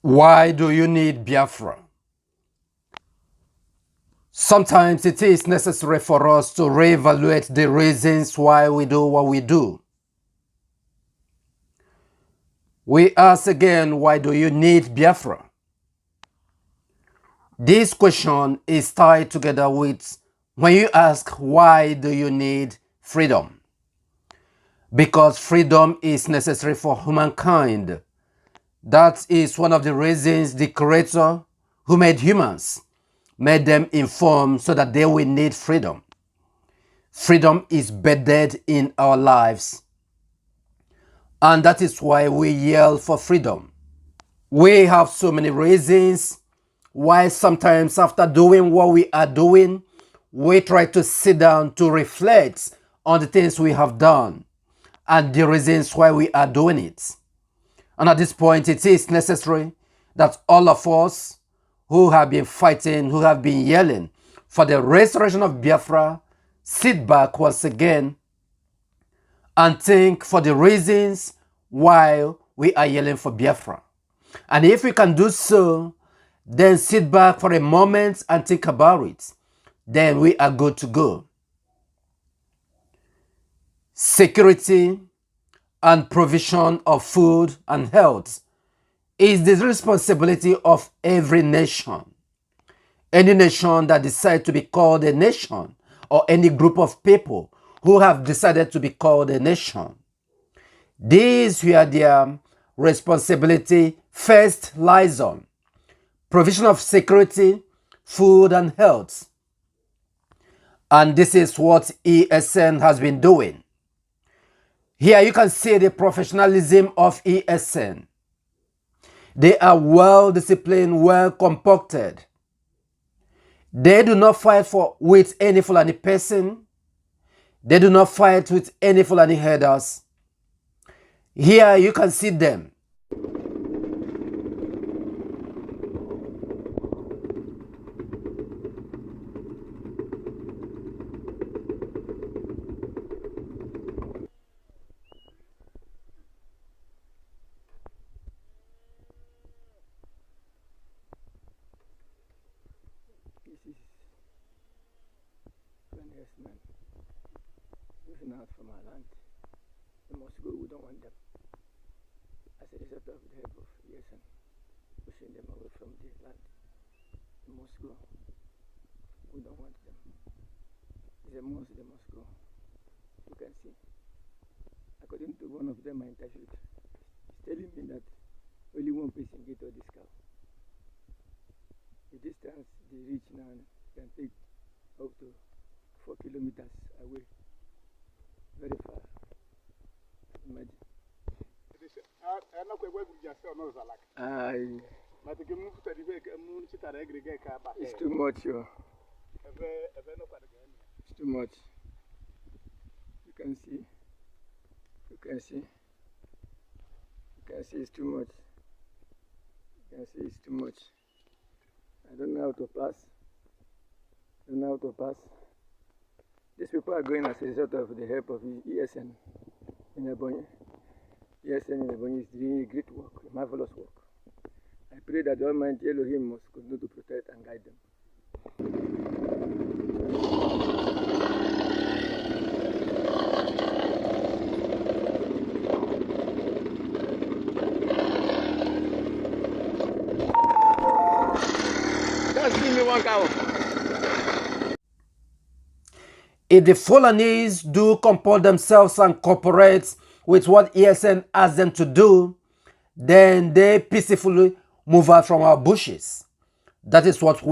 Why do you need Biafra? Sometimes it is necessary for us to reevaluate the reasons why we do what we do. We ask again, why do you need Biafra? This question is tied together with when you ask, why do you need freedom? Because freedom is necessary for humankind. That is one of the reasons the Creator who made humans made them informed so that they will need freedom. Freedom is bedded in our lives. And that is why we yell for freedom. We have so many reasons why sometimes after doing what we are doing, we try to sit down to reflect on the things we have done and the reasons why we are doing it. And at this point, it is necessary that all of us who have been fighting, who have been yelling for the restoration of Biafra, sit back once again and think for the reasons why we are yelling for Biafra. And if we can do so, then sit back for a moment and think about it. Then we are good to go. Security and provision of food and health is the responsibility of every nation. Any nation that decides to be called a nation, or any group of people who have decided to be called a nation. These where their responsibility first lies on. Provision of security, food and health. And this is what ESN has been doing. Here you can see the professionalism of ESN. They are well disciplined, well compacted. They do not fight with any Fulani person. They do not fight with any Fulani headers. Here you can see them. Yes, moving out from our land. They must go, we don't want them. As a result of the help of ESN, pushing them away from the land. They must go. We don't want them. It's a must, they must go. You can see. According to one of them I interviewed, he's telling me that only one person get all this cow. The distance they reach now can take up to 4 kilometers away. Very far. Imagine. It's too much, yo. It's too much. You can see. You can see. You can see it's too much. You can see it's too much. I don't know how to pass. I don't know how to pass. These people are going as a result of the help of ESN in Ebonyi. ESN in Ebonyi is doing a great work, a marvelous work. I pray that the Almighty Elohim must continue to protect and guide them. Just give me one cow. If the Fulanis do comport themselves and cooperate with what ESN asks them to do, then they peacefully move out from our bushes. That is what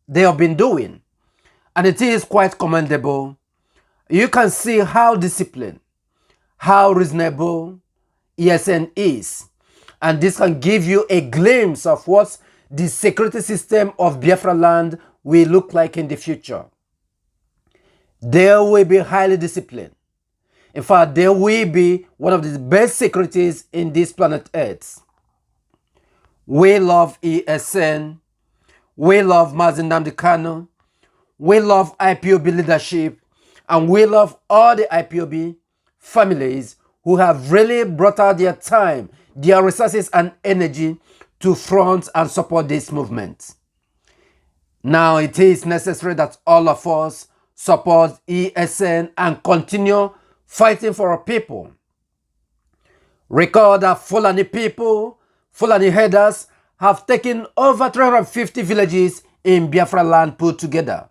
they have been doing. And it is quite commendable. You can see how disciplined, how reasonable ESN is. And this can give you a glimpse of what the security system of Biafra land will look like in the future. They will be highly disciplined. In fact, they will be one of the best securities in this planet Earth. We love ESN. We love Mazi Nnamdi Kanu. We love IPOB leadership. And we love all the IPOB families who have really brought out their time, their resources and energy to front and support this movement. Now it is necessary that all of us support ESN and continue fighting for our people. Recall that Fulani people, Fulani headers, have taken over 350 villages in Biafra land put together.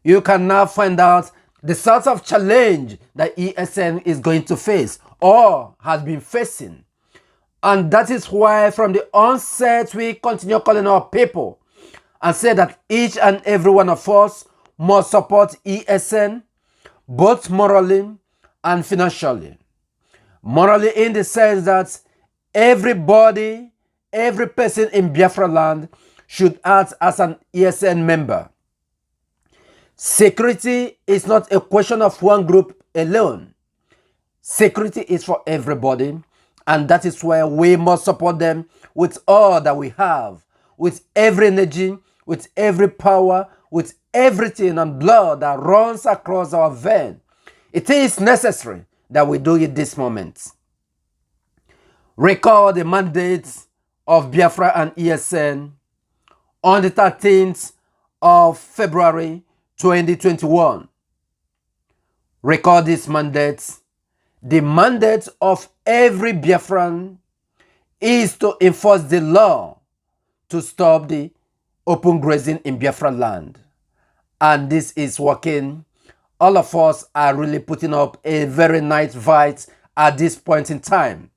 You can now find out the sort of challenge that ESN is going to face or has been facing. And that is why from the onset we continue calling our people and say that each and every one of us must support ESN both morally and financially. Morally in the sense that everybody, every person in Biafra land should act as an ESN member. Security is not a question of one group alone. Security is for everybody, and that is why we must support them with all that we have, with every energy, with every power, with everything and blood that runs across our vein. It is necessary that we do it this moment. Recall the mandates of Biafra and ESN on the 13th of February 2021. Recall these mandates. The mandate of every Biafran is to enforce the law to stop the open grazing in Biafra land. And this is working. All of us are really putting up a very nice fight at this point in time.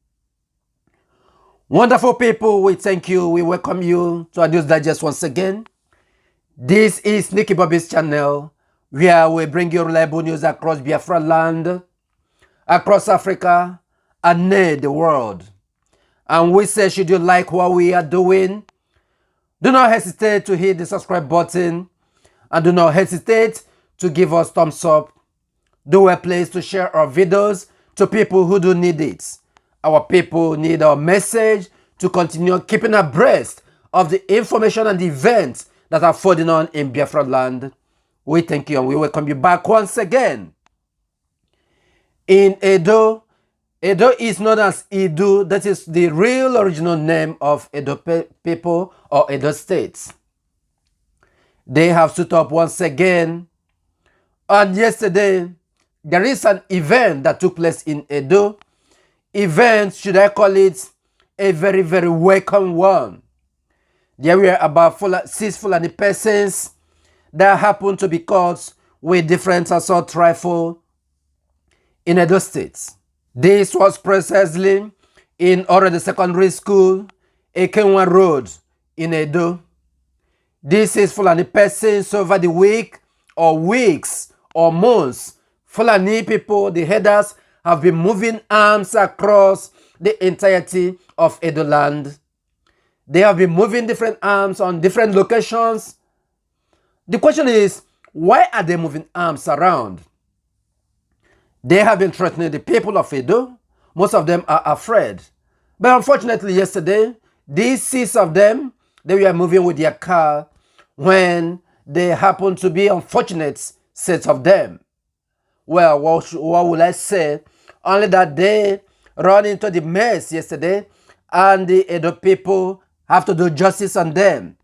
Wonderful people, we thank you. We welcome you to our News Digest once again. This is Nicky Bobby's channel, where we bring you reliable news across Biafra land, across Africa, and near the world. And we say, should you like what we are doing, do not hesitate to hit the subscribe button, and do not hesitate to give us thumbs up. Do a place to share our videos to people who do need it. Our people need our message to continue keeping abreast of the information and the events that are folding on in Biafra land. We thank you and we welcome you back once again. In Edo, Edo is known as Idu. That is the real original name of Edo people or Edo states. They have stood up once again. And yesterday, there is an event that took place in Edo. Event, should I call it, a very, very welcome one. There were about 6 Fulani persons that happened to be caught with different assault rifle in Edo State. This was precisely in already secondary school, Ekenwa Road in Edo. This is Fulani persons over the week or weeks or months. Fulani people, the headers, have been moving arms across the entirety of Edo land. They have been moving different arms on different locations. The question is, why are they moving arms around? They have been threatening the people of Edo. Most of them are afraid. But unfortunately yesterday, these 6 of them, they were moving with their car when they happened to be unfortunate 6 of them. Well, what will I say? Only that they run into the mess yesterday and the Edo people have to do justice on them.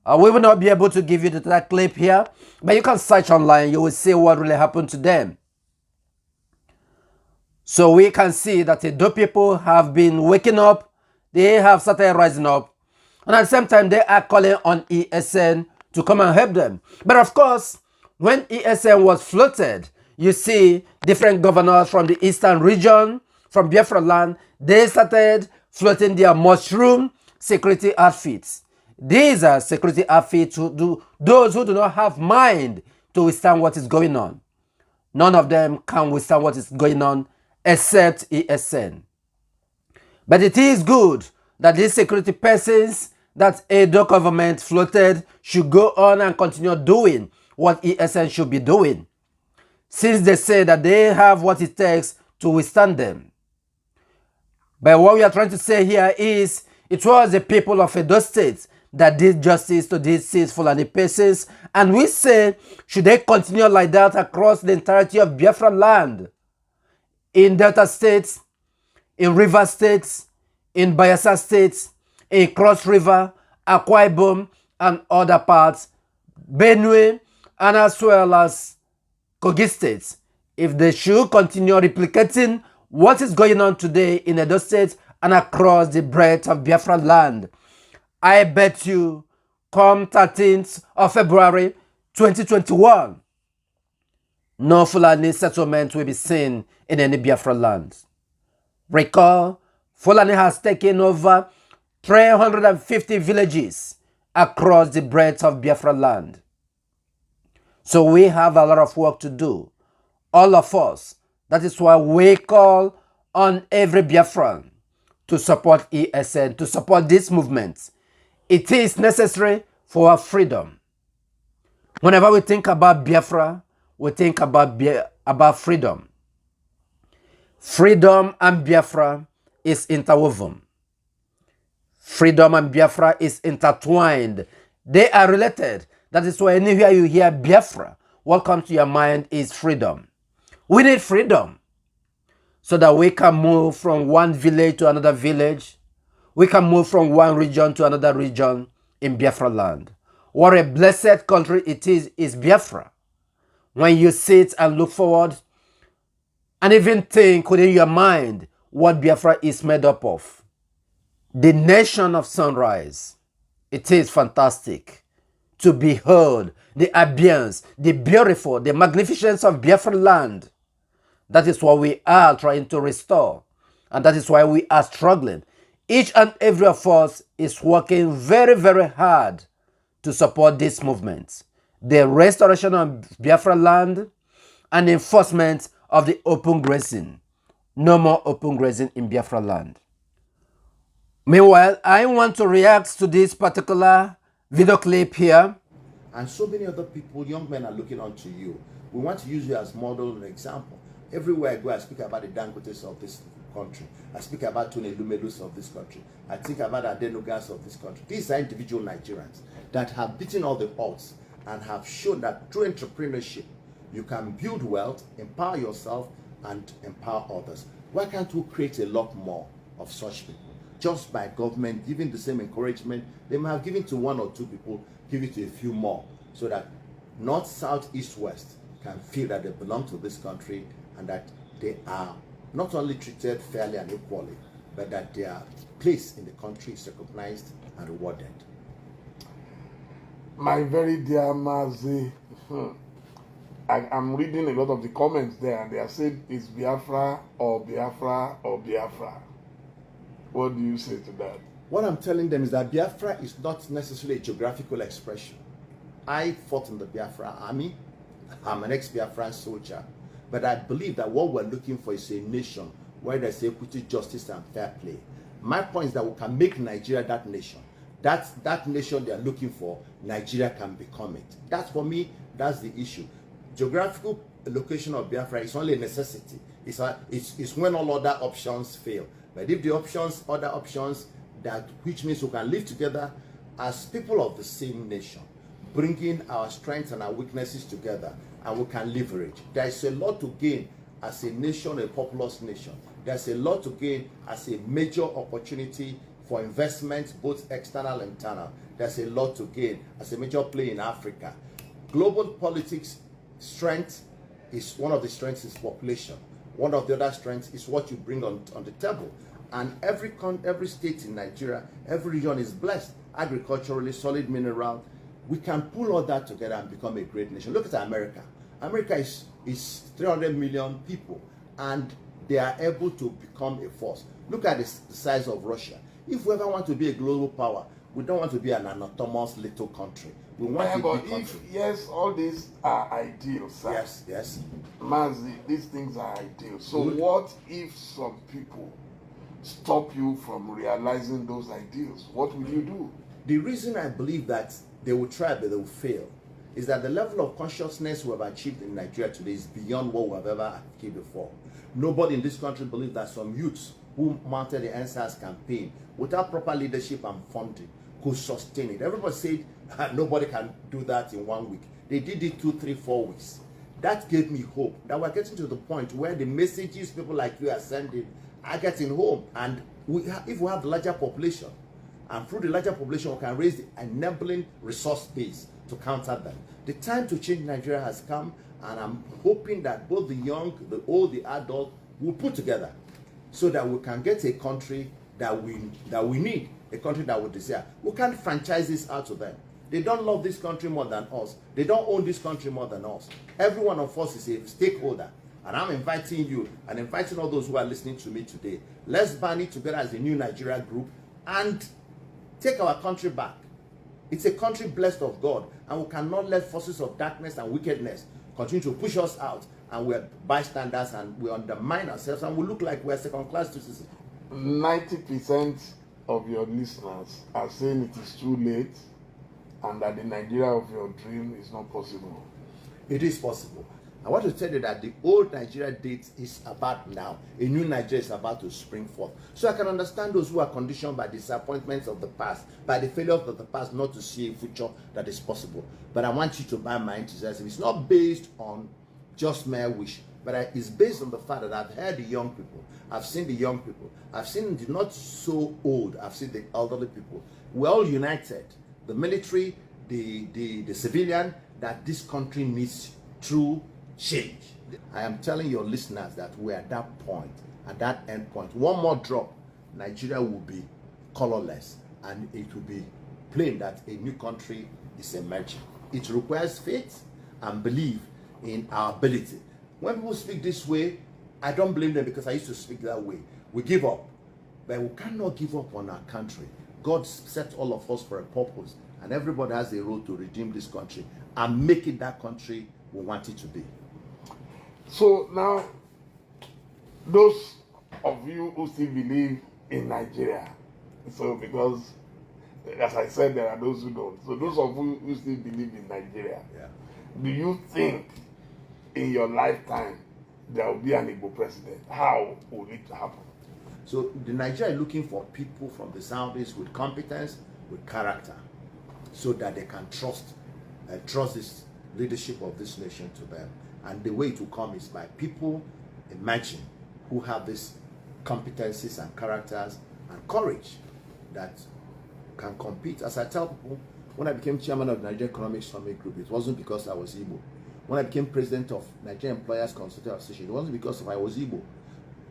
We will not be able to give you that clip here, but you can search online. You will see what really happened to them. So we can see that the Edo people have been waking up. They have started rising up. And at the same time, they are calling on ESN to come and help them. But of course, when ESN was floated, you see different governors from the eastern region, from Biafra land, they started floating their mushroom security outfits. These are security outfits those who do not have mind to withstand what is going on. None of them can withstand what is going on except ESN. But it is good that these security persons that Edo government floated should go on and continue doing what ESN should be doing, since they say that they have what it takes to withstand them. But what we are trying to say here is, it was the people of Edo State that did justice to these 6 Fulani persons, and we say, should they continue like that across the entirety of Biafra land, in Delta states, in River states, in Bayelsa states, in Cross River, Akwa Ibom, and other parts, Benue, and as well as Kogi State, if they should continue replicating what is going on today in Edo State and across the breadth of Biafra land, I bet you come 13th of February 2021, no Fulani settlement will be seen in any Biafra land. Recall, Fulani has taken over 350 villages across the breadth of Biafra land. So we have a lot of work to do, all of us. That is why we call on every Biafran to support ESN, to support this movement. It is necessary for our freedom. Whenever we think about Biafra, we think about freedom. Freedom and Biafra is interwoven. Freedom and Biafra is intertwined. They are related. That is why anywhere you hear Biafra, what comes to your mind is freedom. We need freedom so that we can move from one village to another village. We can move from one region to another region in Biafra land. What a blessed country it is Biafra. When you sit and look forward and even think within your mind what Biafra is made up of. The nation of sunrise. It is fantastic to behold the ambience, the beautiful, the magnificence of Biafra land. That is what we are trying to restore. And that is why we are struggling. Each and every of us is working very, very hard to support this movement. The restoration of Biafra land and enforcement of the open grazing. No more open grazing in Biafra land. Meanwhile, I want to react to this particular video clip here. And so many other people, young men, are looking onto you. We want to use you as model and example. Everywhere I go, I speak about the Dangotes of this country. I speak about Tony Lumelus of this country. I think about Adenugas of this country. These are individual Nigerians that have beaten all the odds and have shown that through entrepreneurship, you can build wealth, empower yourself, and empower others. Why can't we create a lot more of such people? Just by government giving the same encouragement they may have given to one or two people, give it to a few more, so that north, south, east, west can feel that they belong to this country and that they are not only treated fairly and equally, but that their place in the country is recognized and rewarded. My very dear Mazi, I'm reading a lot of the comments there, and they are saying it's Biafra or Biafra or Biafra. What do you say to that? What I'm telling them is that Biafra is not necessarily a geographical expression. I fought in the Biafra army. I'm an ex-Biafran soldier. But I believe that what we're looking for is a nation where there's equity, justice, and fair play. My point is that we can make Nigeria that nation. That nation they're looking for, Nigeria can become it. That's, for me, that's the issue. Geographical location of Biafra is only a necessity. It's when all other options fail. But if the other options, which means we can live together as people of the same nation, bringing our strengths and our weaknesses together, and we can leverage. There is a lot to gain as a nation, a populous nation. There's a lot to gain as a major opportunity for investments, both external and internal. There's a lot to gain as a major player in Africa. Global politics strength is one of the strengths is population. One of the other strengths is what you bring on the table. And every state in Nigeria, every region is blessed agriculturally, solid mineral. We can pull all that together and become a great nation. Look at America. America is 300 million people, and they are able to become a force. Look at the size of Russia. If we ever want to be a global power, we don't want to be an autonomous little country. We want to be a country. Yes, all these are ideal, sir. Yes, yes. Mazi, these things are ideal. So what if some people stop you from realizing those ideals? What will you do? The reason I believe that they will try but they will fail is that the level of consciousness we have achieved in Nigeria today is beyond what we have ever achieved before. Nobody in this country believes that some youths who mounted the NSAS campaign without proper leadership and funding could sustain it. Everybody said nobody can do that in 1 week. They did it 2, 3, 4 weeks. That gave me hope that we're getting to the point where the messages people like you are sending are getting home. And if we have larger population And through the larger population, we can raise the enabling resource base to counter them. The time to change Nigeria has come, and I'm hoping that both the young, the old, the adult will put together so that we can get a country that we need, a country that we desire. We can't franchise this out to them. They don't love this country more than us. They don't own this country more than us. Every one of us is a stakeholder. And I'm inviting you and inviting all those who are listening to me today. Let's band it together as a new Nigeria group and take our country back. It's a country blessed of God, and we cannot let forces of darkness and wickedness continue to push us out, and we're bystanders and we undermine ourselves and we look like we're second-class citizens. 90% of your listeners are saying it is too late and that the Nigeria of your dream is not possible. It is possible. I want to tell you that the old Nigeria date is about now. A new Nigeria is about to spring forth. So I can understand those who are conditioned by disappointments of the past, by the failures of the past, not to see a future that is possible. But I want you to buy my enthusiasm. It's not based on just mere wish, but it's based on the fact that I've heard the young people. I've seen the young people. I've seen the not so old. I've seen the elderly people. We're all united. The military, the civilian, that this country needs true change. I am telling your listeners that we're at that point, at that end point. One more drop, Nigeria will be colorless, and it will be plain that a new country is emerging. It requires faith and belief in our ability. When people speak this way, I don't blame them, because I used to speak that way. We give up, but we cannot give up on our country. God set all of us for a purpose, and everybody has a role to redeem this country and make it that country we want it to be. So now, those of you who still believe in Nigeria, so because, as I said, there are those who don't. So those of you who still believe in Nigeria, do you think in your lifetime there will be an Igbo president? How will it happen? So the Nigeria is looking for people from the Southeast with competence, with character, so that they can trust this leadership of this nation to them. And the way it will come is by people emerging who have these competencies and characters and courage that can compete. As I tell people, when I became chairman of the Nigeria Economic Summit Group, it wasn't because I was Igbo. When I became president of Nigeria Employers Consultative Association, it wasn't because I was Igbo.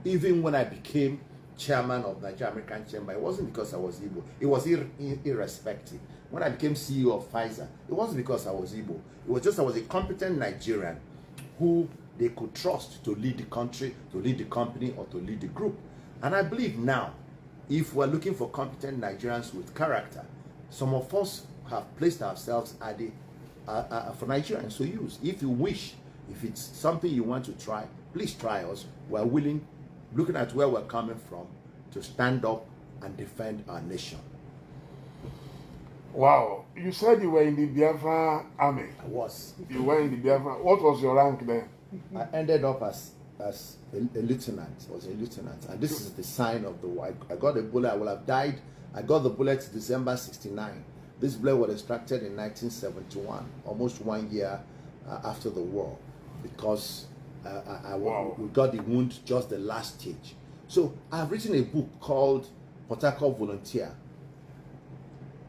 Even when I became chairman of Nigeria American Chamber, it wasn't because I was Igbo. It was irrespective. When I became CEO of Pfizer, it wasn't because I was Igbo. It was just I was a competent Nigerian who they could trust to lead the country, to lead the company, or to lead the group. And I believe now, if we're looking for competent Nigerians with character, some of us have placed ourselves at the for Nigerians to use. If you wish, if it's something you want to try, please try us. We're willing, looking at where we're coming from, to stand up and defend our nation. Wow, you said you were in the Biafra army. I was. You were in the Biafra. What was your rank then? I ended up as a lieutenant. I was a lieutenant, and this is the sign of the war. I got a bullet. I would have died. I got the bullet December '69. This bullet was extracted in 1971, almost 1 year after the war, because we got the wound just the last stage. So I've written a book called Port Harcourt Volunteer: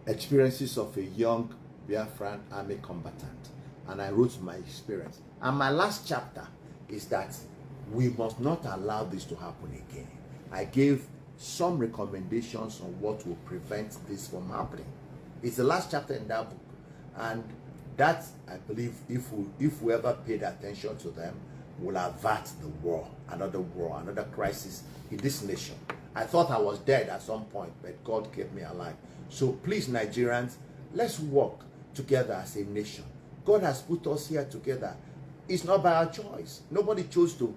Experiences of a Young Biafran Army Combatant, and I wrote my experience. And my last chapter is that we must not allow this to happen again. I gave some recommendations on what will prevent this from happening. It's the last chapter in that book, and that, I believe, if we ever paid attention to them, will avert the war, another crisis in this nation. I thought I was dead at some point, but God kept me alive. So please, Nigerians, let's work together as a nation. God has put us here together. It's not by our choice. Nobody chose to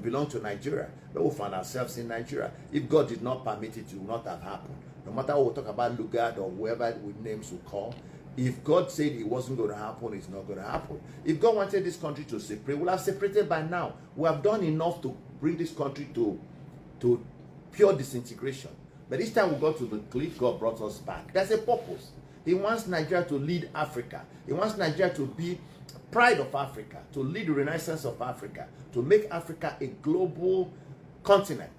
belong to Nigeria. But we find ourselves in Nigeria. If God did not permit it, it would not have happened. No matter what we talk about Lugard or whoever with names we call, if God said it wasn't going to happen, it's not going to happen. If God wanted this country to separate, we'll have separated by now. We have done enough to bring this country to pure disintegration. But each time we got to the cliff, God brought us back. There's a purpose. He wants Nigeria to lead Africa. He wants Nigeria to be pride of Africa, to lead the renaissance of Africa, to make Africa a global continent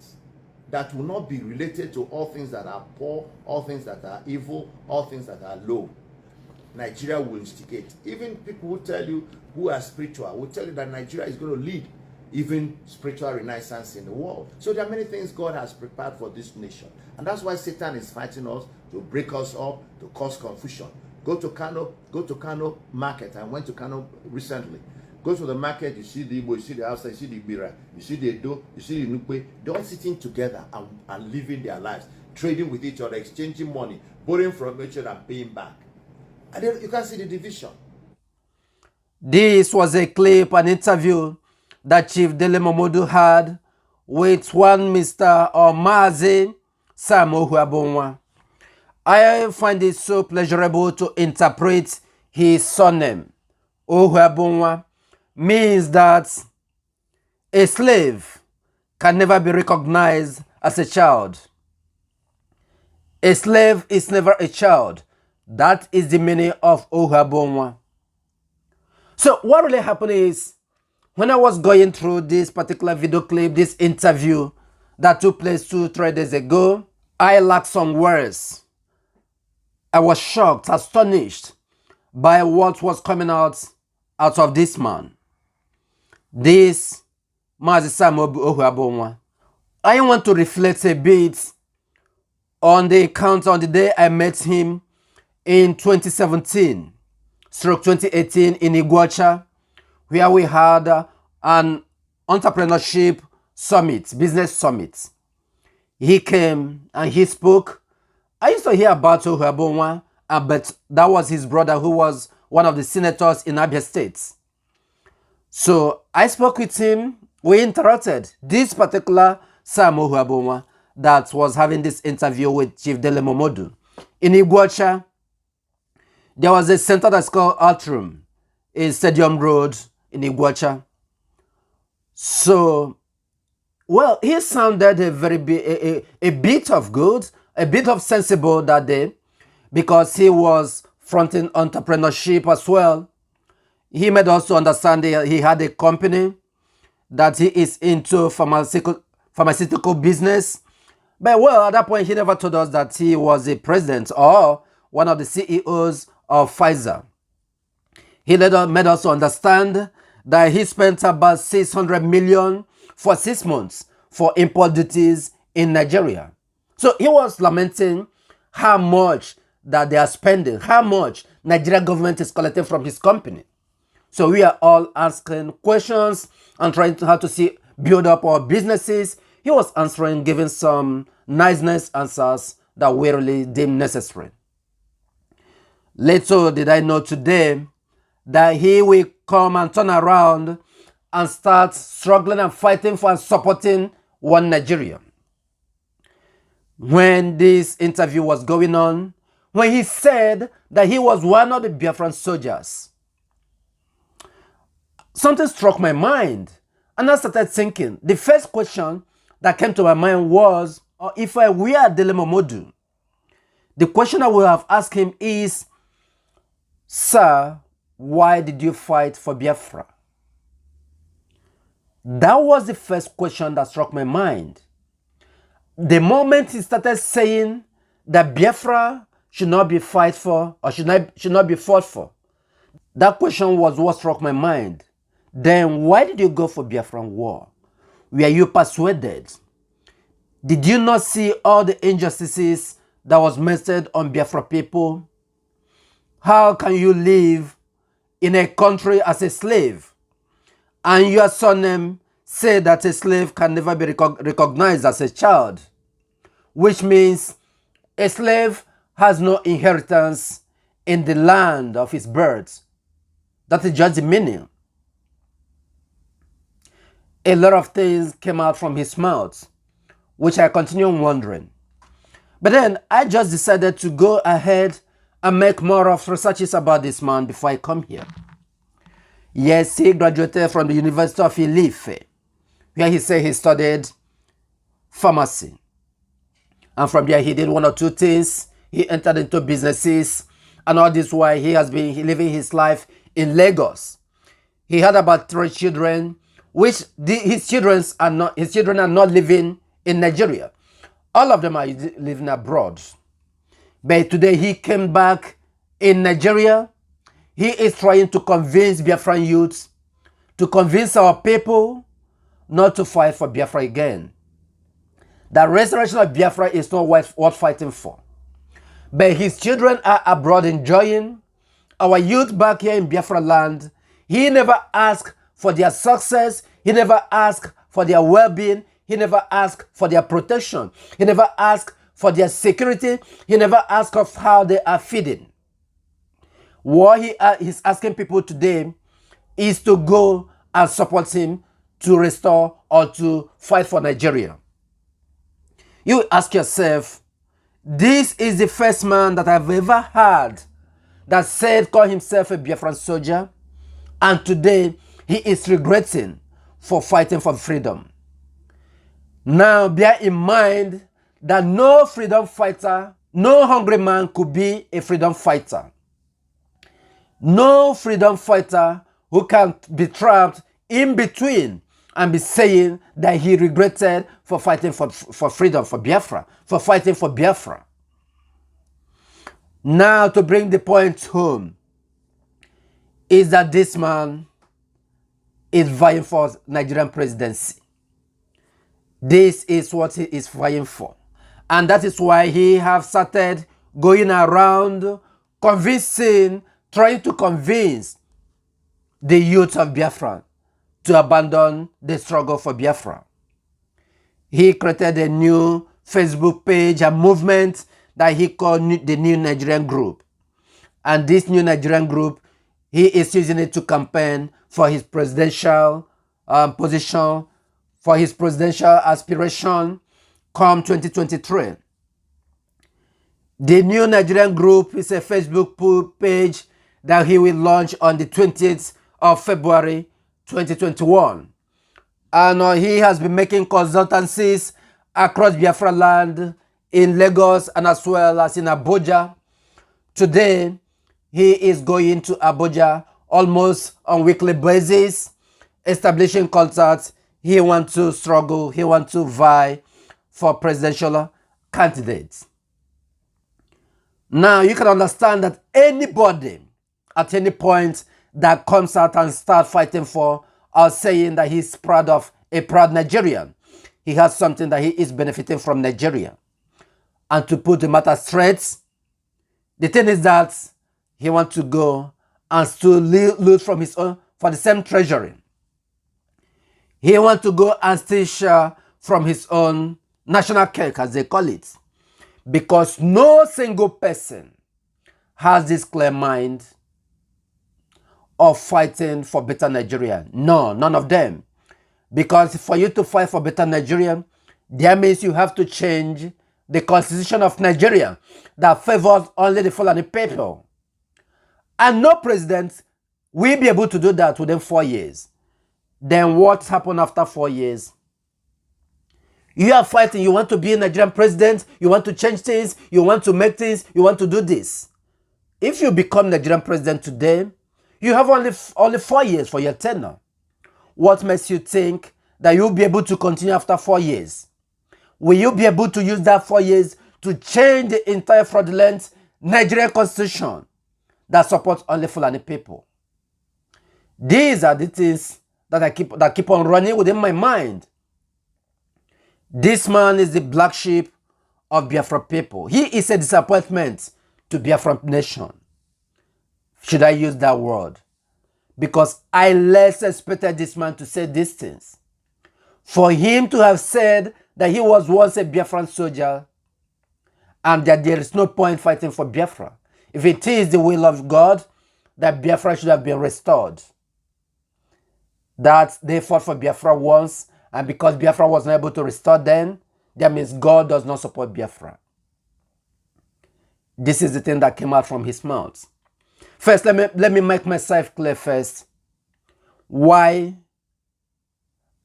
that will not be related to all things that are poor, all things that are evil, all things that are low, Nigeria will instigate. Even people who tell you, who are spiritual, will tell you that Nigeria is going to lead even spiritual renaissance in the world. So there are many things God has prepared for this nation. And that's why Satan is fighting us to break us up, to cause confusion. Go to Kano market. I went to Kano recently. Go to the market, you see the Igbo, you see the Hausa, you see the Ibira, you see the Edo, you see the Nukwe. They're all sitting together and living their lives, trading with each other, exchanging money, borrowing from each other and paying back. And then you can see the division. This was a clip, an interview that Chief Dele Momodu had with one Mr. Mazi Sam Ohuabonwa. I find it so pleasurable to interpret his surname. Ohuabonwa means that a slave can never be recognized as a child. A slave is never a child. That is the meaning of Ohuabonwa. So what really happened is, when I was going through this particular video clip, this interview that took place 2-3 days ago, I lacked some words. I was shocked, astonished by what was coming out of this man. This Mazi Sam Ohuabonwa. I want to reflect a bit on the account on the day I met him in 2017/2018 in Iguacha, where we had an entrepreneurship summit, business summit. He came and he spoke. I used to hear about Ohuabonwa, but that was his brother who was one of the senators in Abia State. So I spoke with him. We interacted. This particular Sam Ohuabonwa that was having this interview with Chief Dele Momodu. In Iguacha, there was a center that's called Atrium in Stadium Road in Iguacha. So, well, he sounded a bit of good, a bit of sensible that day, because he was fronting entrepreneurship as well. He made also understand that he had a company, that he is into pharmaceutical business. But well, at that point, he never told us that he was a president or one of the CEOs of Pfizer. He made us understand that he spent about 600 million for 6 months for import duties in Nigeria. So he was lamenting how much that they are spending, how much Nigeria government is collecting from his company. So we are all asking questions and trying to how to build up our businesses. He was answering, giving some nice answers that we really deemed necessary. Little did I know today that he will come and turn around and start struggling and fighting for and supporting one Nigeria. When this interview was going on, when he said that he was one of the Biafran soldiers, something struck my mind, and I started thinking. The first question that came to my mind was, if I were Dele Momodu, the question I would have asked him is, sir, why did you fight for Biafra? That was the first question that struck my mind. The moment he started saying that Biafra should not be fight for, or should not be fought for, that question was what struck my mind. Then why did you go for Biafran war? Were you persuaded? Did you not see all the injustices that was meted on Biafra people? How can you live in a country as a slave, and your surname say that a slave can never be recognized as a child, which means a slave has no inheritance in the land of his birth? That is just the meaning. A lot of things came out from his mouth, which I continue wondering. But then I just decided to go ahead and make more of researches about this man before I come here. Yes, he graduated from the University of Ife, where he said he studied pharmacy. And from there he did one or two things. He entered into businesses, and all this while he has been living his life in Lagos. He had about 3 children, which his children are not living in Nigeria. All of them are living abroad. But today he came back in Nigeria. He is trying to convince Biafran youths, to convince our people not to fight for Biafra again. The restoration of Biafra is not worth fighting for. But his children are abroad enjoying. Our youth back here in Biafra land, he never asked for their success. He never asked for their well-being. He never asked for their protection. He never asked for their security. He never asked of how they are feeding. What he's asking people today is to go and support him to restore or to fight for Nigeria. You ask yourself, this is the first man that I've ever heard that said, call himself a Biafran soldier, and today he is regretting for fighting for freedom. Now bear in mind that no freedom fighter, no hungry man could be a freedom fighter. No freedom fighter who can be trapped in between and be saying that he regretted for fighting for freedom, for Biafra, for fighting for Biafra. Now, to bring the point home, is that this man is vying for Nigerian presidency. This is what he is vying for. And that is why he has started going around convincing, trying to convince the youth of Biafra to abandon the struggle for Biafra. He created a new Facebook page, a movement that he called the New Nigerian Group. And this New Nigerian Group, he is using it to campaign for his presidential position, for his presidential aspiration come 2023. The New Nigerian Group is a Facebook page that he will launch on the 20th of February 2021. And he has been making consultancies across Biafra land, in Lagos and as well as in Abuja. Today, he is going to Abuja almost on weekly basis, establishing contacts. He wants to struggle, he wants to vie for presidential candidates. Now, you can understand that anybody at any point that comes out and starts fighting for or saying that he's proud of a proud Nigerian, he has something that he is benefiting from Nigeria. And to put the matter straight, the thing is that he wants to go and still loot from his own, for the same treasury. He wants to go and still share from his own national cake, as they call it. Because no single person has this clear mind of fighting for better Nigeria. No, none of them. Because for you to fight for better Nigeria, that means you have to change the constitution of Nigeria that favors only the Fulani people. And no president will be able to do that within 4 years. Then what happened after 4 years? You are fighting, you want to be a Nigerian president, you want to change things, you want to make things, you want to do this. If you become Nigerian president today, you have only 4 years for your tenure. What makes you think that you'll be able to continue after 4 years? Will you be able to use that 4 years to change the entire fraudulent Nigerian constitution that supports only Fulani people? These are the things that keep on running within my mind. This man is the black sheep of Biafra people. He is a disappointment to Biafra nation. Should I use that word? Because I less expected this man to say these things. For him to have said that he was once a Biafran soldier and that there is no point fighting for Biafra. If it is the will of God, that Biafra should have been restored. That they fought for Biafra once, and because Biafra was not able to restore them, that means God does not support Biafra. This is the thing that came out from his mouth. First, let me make myself clear first why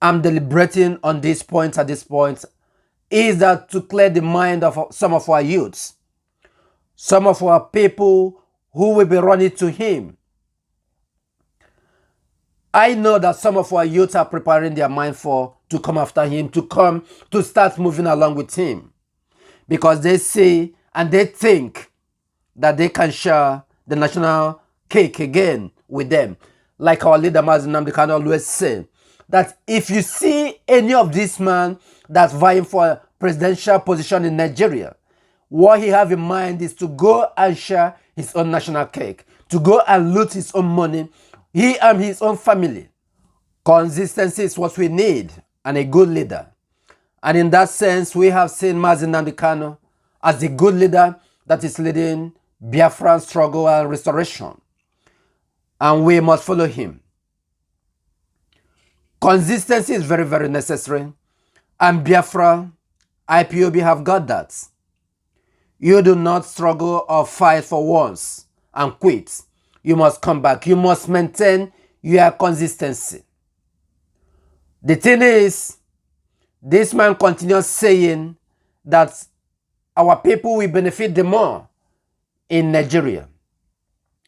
I'm deliberating on these points at this point is that to clear the mind of some of our youths, some of our people who will be running to him. I know that some of our youths are preparing their mind to come after him, to start moving along with him. because they see and they think that they can share the national cake again with them. Like our leader Mazi Nnamdi Kanu always say, that if you see any of these men that's vying for a presidential position in Nigeria, what he have in mind is to go and share his own national cake, to go and loot his own money, he and his own family. Consistency is what we need, and a good leader. And in that sense, we have seen Mazi Nnamdi Kanu as a good leader that is leading Biafran struggle and restoration. And we must follow him. Consistency is very, very necessary. And Biafra, IPOB have got that. You do not struggle or fight for once and quit. You must come back. You must maintain your consistency. The thing is, this man continues saying that our people will benefit the more in Nigeria.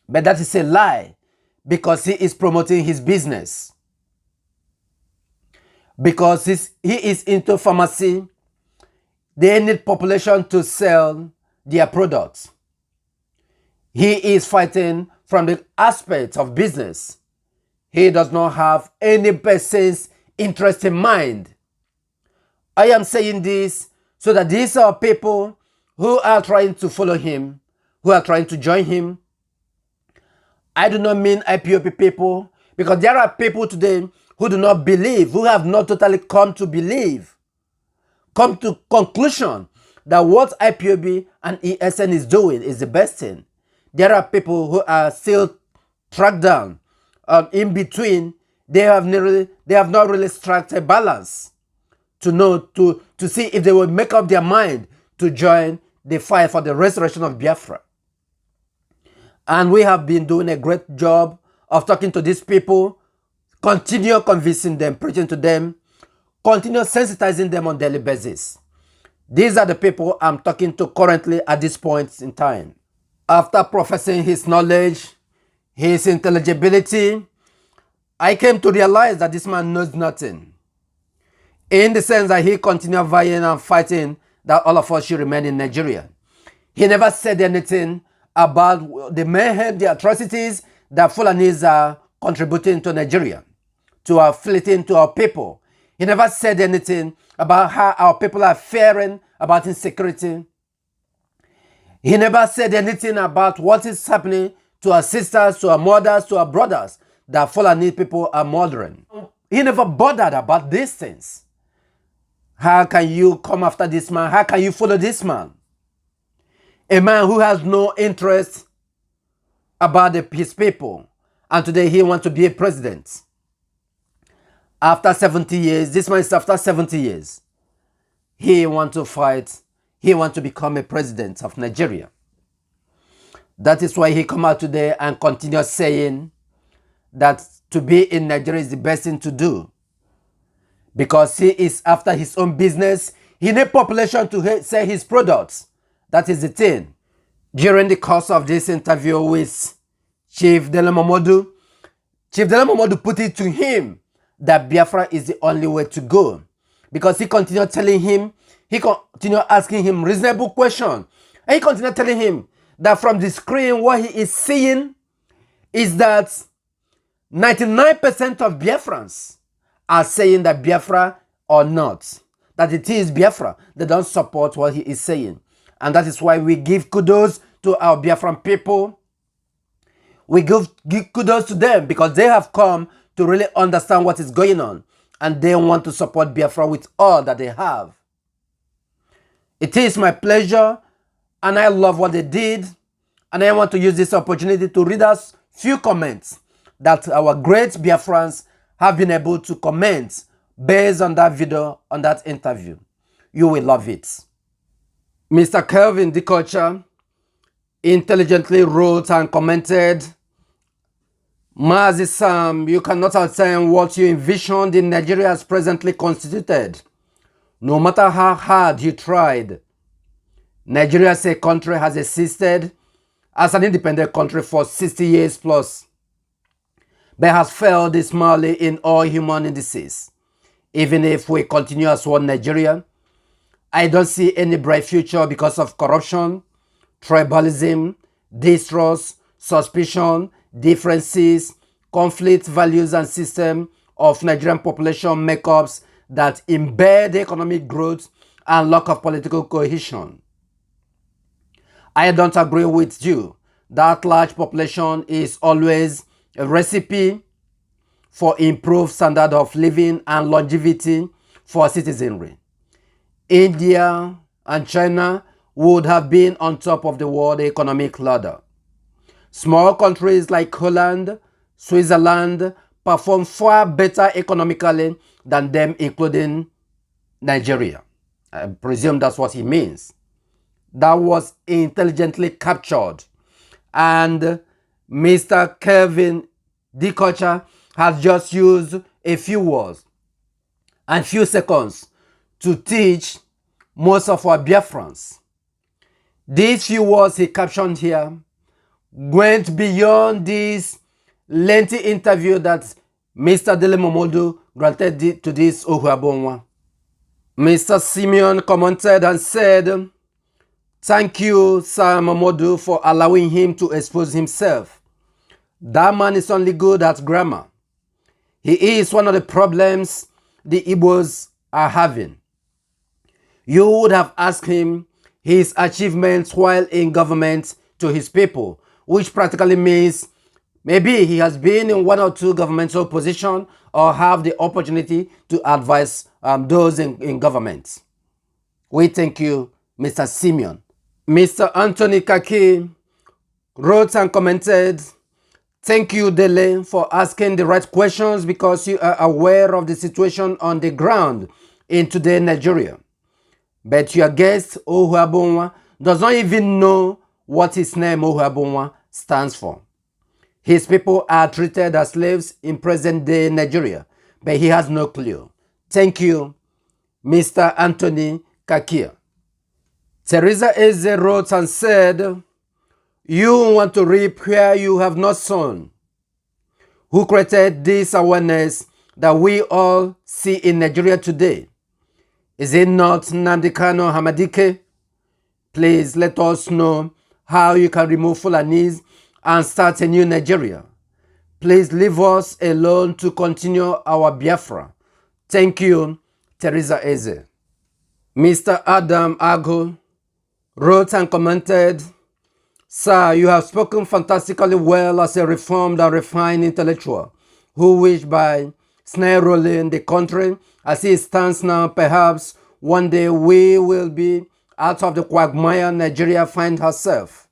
But that is a lie, because he is promoting his business. Because he is into pharmacy, they need population to sell their products. He is fighting from the aspect of business. He does not have any person's interest in mind. I am saying this so that these are people who are trying to follow him, who are trying to join him. I do not mean IPOP people, because there are people today who do not believe, who have not totally come to believe, come to conclusion that what IPOB and ESN is doing is the best thing. There are people who are still tracked down, in between. They have not really struck a balance to know, to see if they will make up their mind to join the fight for the restoration of Biafra. And we have been doing a great job of talking to these people, continue convincing them, preaching to them, continue sensitizing them on a daily basis. These are the people I'm talking to currently at this point in time. After professing his knowledge, his intelligibility, I came to realize that this man knows nothing. In the sense that he continued vying and fighting that all of us should remain in Nigeria. He never said anything about the mayhem, the atrocities that Fulanis are contributing to Nigeria, to our afflicting to our people. He never said anything about how our people are faring, about insecurity. He never said anything about what is happening to our sisters, to our mothers, to our brothers, that Fulani people are murdering. He never bothered about these things. How can you come after this man? How can you follow this man? A man who has no interest about his people. And today he wants to be a president. After 70 years, this man is after 70 years. He wants to fight. He wants to become a president of Nigeria. That is why he come out today and continue saying that to be in Nigeria is the best thing to do. Because he is after his own business. He needs population to sell his products. That is the thing. During the course of this interview with Chief Dele Momodu, Chief Dele Momodu put it to him that Biafra is the only way to go. Because he continued telling him, he continued asking him reasonable questions. And he continued telling him that from the screen, what he is seeing is that 99% of Biafrans are saying that Biafra or not, that it is Biafra. They don't support what he is saying. And that is why we give kudos to our Biafran people. We give kudos to them because they have come to really understand what is going on. And they want to support Biafra with all that they have. It is my pleasure, and I love what they did. And I want to use this opportunity to read us few comments that our great Biafrans have been able to comment based on that video, on that interview. You will love it. Mr. Kelvin Dikocha intelligently wrote and commented, Mazi Sam, you cannot attain what you envisioned in Nigeria as presently constituted. No matter how hard you tried, Nigeria as a country has existed as an independent country for 60 years plus, but has failed dismally in all human indices. Even if we continue as one Nigeria, I don't see any bright future because of corruption, tribalism, distrust, suspicion, differences, conflict values and system of Nigerian population makeups that embed economic growth and lack of political cohesion. I don't agree with you that large population is always a recipe for improved standard of living and longevity for citizenry. India and China would have been on top of the world economic ladder. Small countries like Holland, Switzerland perform far better economically than them, including Nigeria. I presume that's what he means. That was intelligently captured. And Mr. Kevin Dikocha has just used a few words and few seconds to teach most of our Biafrans. These few words he captioned here went beyond this lengthy interview that Mr. Dele Momodu granted to this Ohuabonwa. Mr. Simeon commented and said, "Thank you, Sir Momodu, for allowing him to expose himself. That man is only good at grammar. He is one of the problems the Igbos are having. You would have asked him his achievements while in government to his people, which practically means maybe he has been in one or two governmental positions or have the opportunity to advise those in government." We thank you, Mr. Simeon. Mr. Anthony Kaki wrote and commented, "Thank you, Dele, for asking the right questions because you are aware of the situation on the ground in today Nigeria. But your guest, Ohuabonwa, does not even know what his name Ohuabonwa stands for. His people are treated as slaves in present-day Nigeria, but he has no clue. Thank you, Mr. Anthony Kakia." Teresa Eze wrote and said, "You want to reap where you have not sown. Who created this awareness that we all see in Nigeria today? Is it not Nnamdi Kanu Hamadike? Please let us know how you can remove Fulanis and start a new Nigeria. Please leave us alone to continue our Biafra. Thank you, Teresa Eze." Mr. Adam Ago wrote and commented, "Sir, you have spoken fantastically well as a reformed and refined intellectual who wish by snare rolling the country as it stands now, perhaps one day we will be out of the quagmire Nigeria finds herself.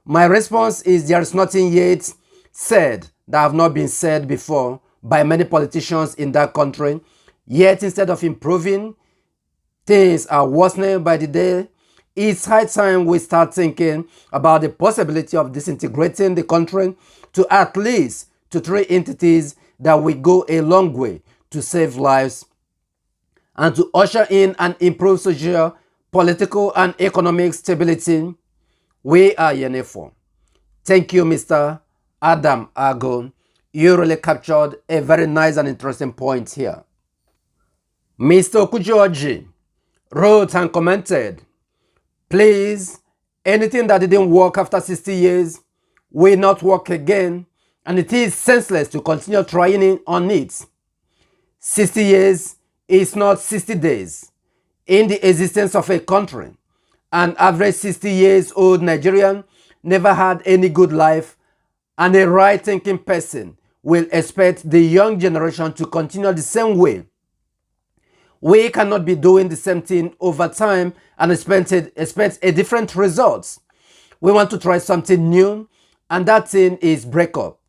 My response is there is nothing yet said that have not been said before by many politicians in that country. Yet instead of improving, things are worsening by the day. It's high time we start thinking about the possibility of disintegrating the country to at least to 3 entities that will go a long way to save lives and to usher in and improve social, political, and economic stability. We are yearning for." Thank you, Mr. Adam Ago. You really captured a very nice and interesting point here. Mr. Okujoji wrote and commented, "Please, anything that didn't work after 60 years will not work again, and it is senseless to continue trying on it. 60 years is not 60 days. In the existence of a country, an average 60 years old Nigerian never had any good life, and a right-thinking person will expect the young generation to continue the same way. We cannot be doing the same thing over time and expect a different result. We want to try something new, and that thing is breakup.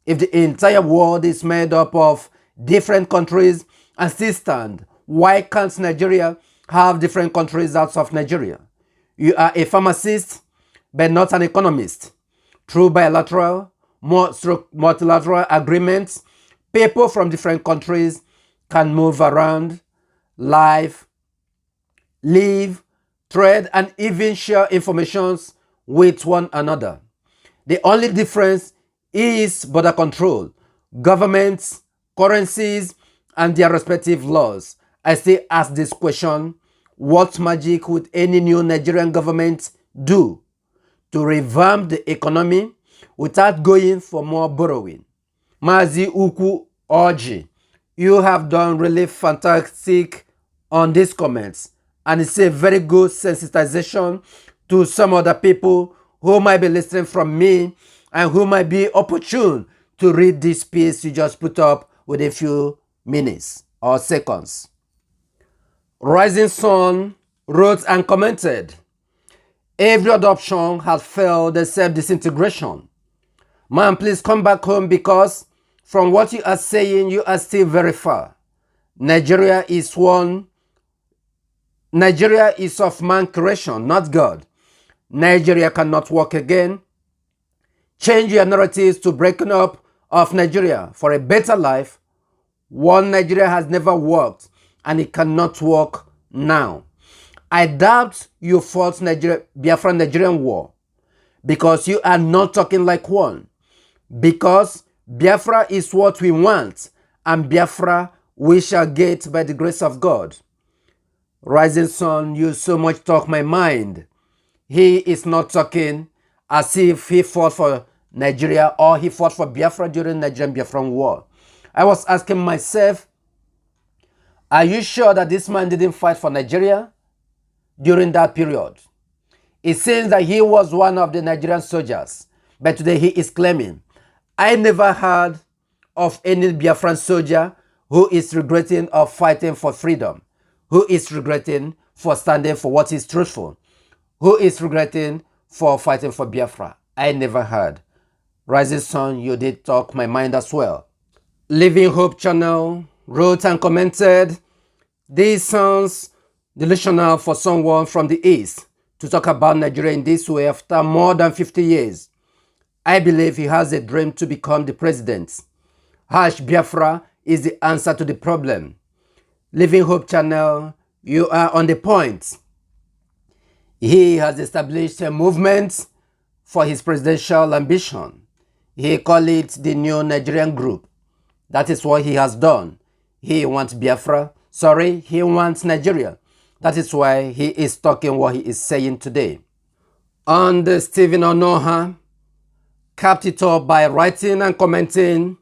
If the entire world is made up of different countries and still stand, why can't Nigeria have different countries out of Nigeria? You are a pharmacist, but not an economist. Through bilateral, multilateral agreements, people from different countries can move around, live, trade, and even share information with one another. The only difference is border control, governments, currencies, and their respective laws. I still ask this question: what magic would any new Nigerian government do to revamp the economy without going for more borrowing? Mazi Ukwu Orji, you have done really fantastic on these comments, and it's a very good sensitization to some other people who might be listening from me and who might be opportune to read this piece you just put up with a few minutes or seconds. Rising Sun wrote and commented, every adoption has failed except disintegration. Man, please come back home, because from what you are saying, you are still very far. Nigeria is of man creation, not God. Nigeria cannot work again. Change your narratives to breaking up of Nigeria for a better life. One Nigeria has never worked, and it cannot work now. I doubt you fought Biafra-Nigerian war because you are not talking like one. Because Biafra is what we want, and Biafra we shall get by the grace of God. Rising Sun, you so much talk my mind. He is not talking as if he fought for Nigeria or he fought for Biafra during Nigerian-Biafran war. I was asking myself, are you sure that this man didn't fight for Nigeria during that period? It seems that he was one of the Nigerian soldiers, but today he is claiming. I never heard of any Biafran soldier who is regretting of fighting for freedom, who is regretting for standing for what is truthful, who is regretting for fighting for Biafra. I never heard. Rising Sun, you did talk my mind as well. Living Hope Channel wrote and commented, this sounds delusional for someone from the East to talk about Nigeria in this way after more than 50 years. I believe he has a dream to become the president. Biafra is the answer to the problem. Living Hope Channel, you are on the point. He has established a movement for his presidential ambition. He calls it the New Nigerian Group. That is what he has done. He wants Biafra. Sorry, he wants Nigeria. That is why he is talking what he is saying today. And Stephen Onoha capped it up by writing and commenting,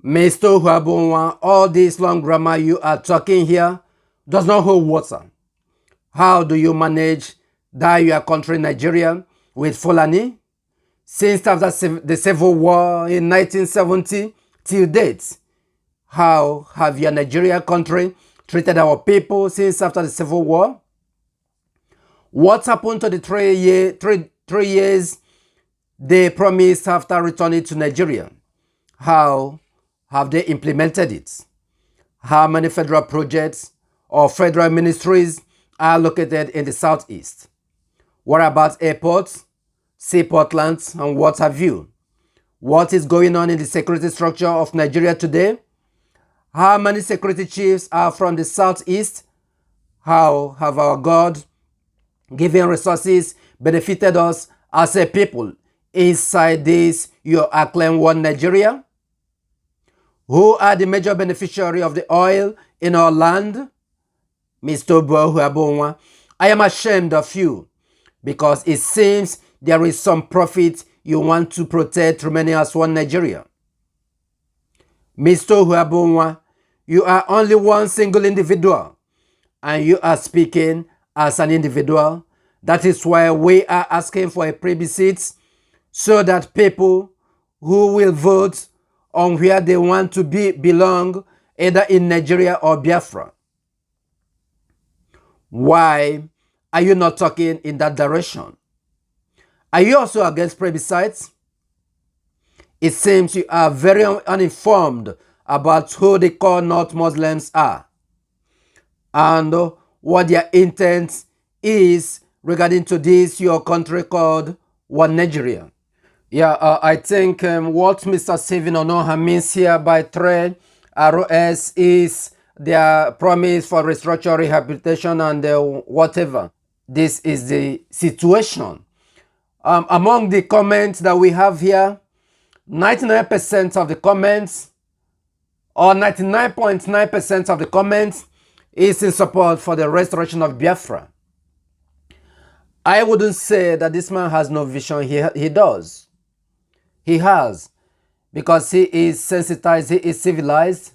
Mr. Huabunwa, all this long grammar you are talking here does not hold water. How do you manage that your country Nigeria with Fulani? Since after the Civil War in 1970 till date, how have your Nigeria country treated our people since after the Civil War? What happened to the 3 years they promised after returning to Nigeria? How have they implemented it? How many federal projects or federal ministries are located in the southeast? What about airports, seaport lands, and what have you? What is going on in the security structure of Nigeria today? How many security chiefs are from the southeast? How have our God-given resources benefited us as a people inside this your acclaimed one Nigeria? Who are the major beneficiary of the oil in our land? Mr. Huabunwa, I am ashamed of you, because it seems there is some profit you want to protect remaining as one Nigeria. Mr. Huabunwa, you are only one single individual, and you are speaking as an individual. That is why we are asking for a plebiscite, so that people who will vote on where they want to belong, either in Nigeria or Biafra. Why are you not talking in that direction? Are you also against plebiscites? It seems you are very uninformed about who the core North Muslims are and what their intent is regarding to this your country called One Nigeria. Yeah, I think what Mr. Stephen Onoha means here by 3 ROS is their promise for restructure, rehabilitation, and whatever. This is the situation. Among the comments that we have here, 99% of the comments, or 99.9% of the comments, is in support for the restoration of Biafra. I wouldn't say that this man has no vision. He does. He has. Because he is sensitized, he is civilized.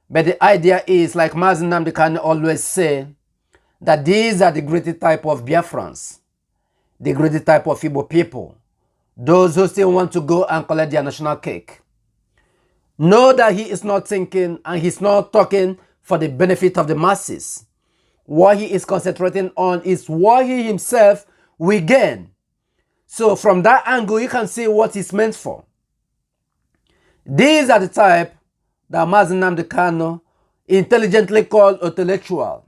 But the idea is, like Mazi Nnamdi Kanu always say, that these are the greedy type of Biafrans, the greedy type of Igbo people, those who still want to go and collect their national cake. Know that he is not thinking and he's not talking for the benefit of the masses. What he is concentrating on is what he himself will gain. So from that angle, you can see what he's meant for. These are the type that Mazi Nnamdi Kanu intelligently called intellectual.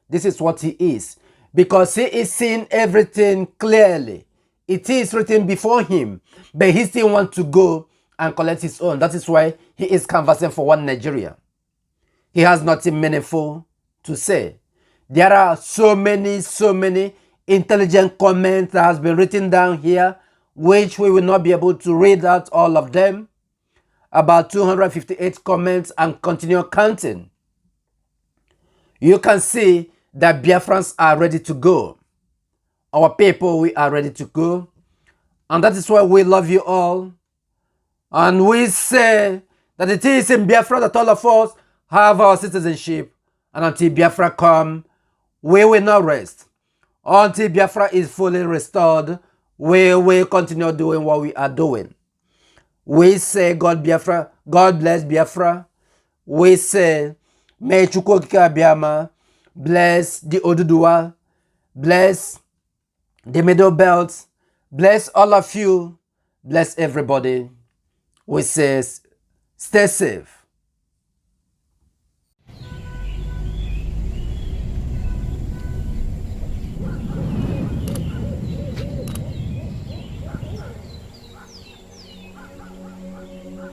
This is what he is. Because he is seeing everything clearly. It is written before him. But he still wants to go and collect his own. That is why he is canvassing for one Nigeria. He has nothing meaningful to say. There are so many intelligent comments that has been written down here, which we will not be able to read out all of them. About 258 comments and continue counting. You can see that Biafrans are ready to go. Our people, we are ready to go. And that is why we love you all. And we say that it is in Biafra that all of us have our citizenship. And until Biafra come, we will not rest. Until Biafra is fully restored, we will continue doing what we are doing. We say God Biafra, God bless Biafra. We say may Chukwu Okike Abiama bless the Oduduwa, bless the Middle Belt, bless all of you, bless everybody. We say stay safe.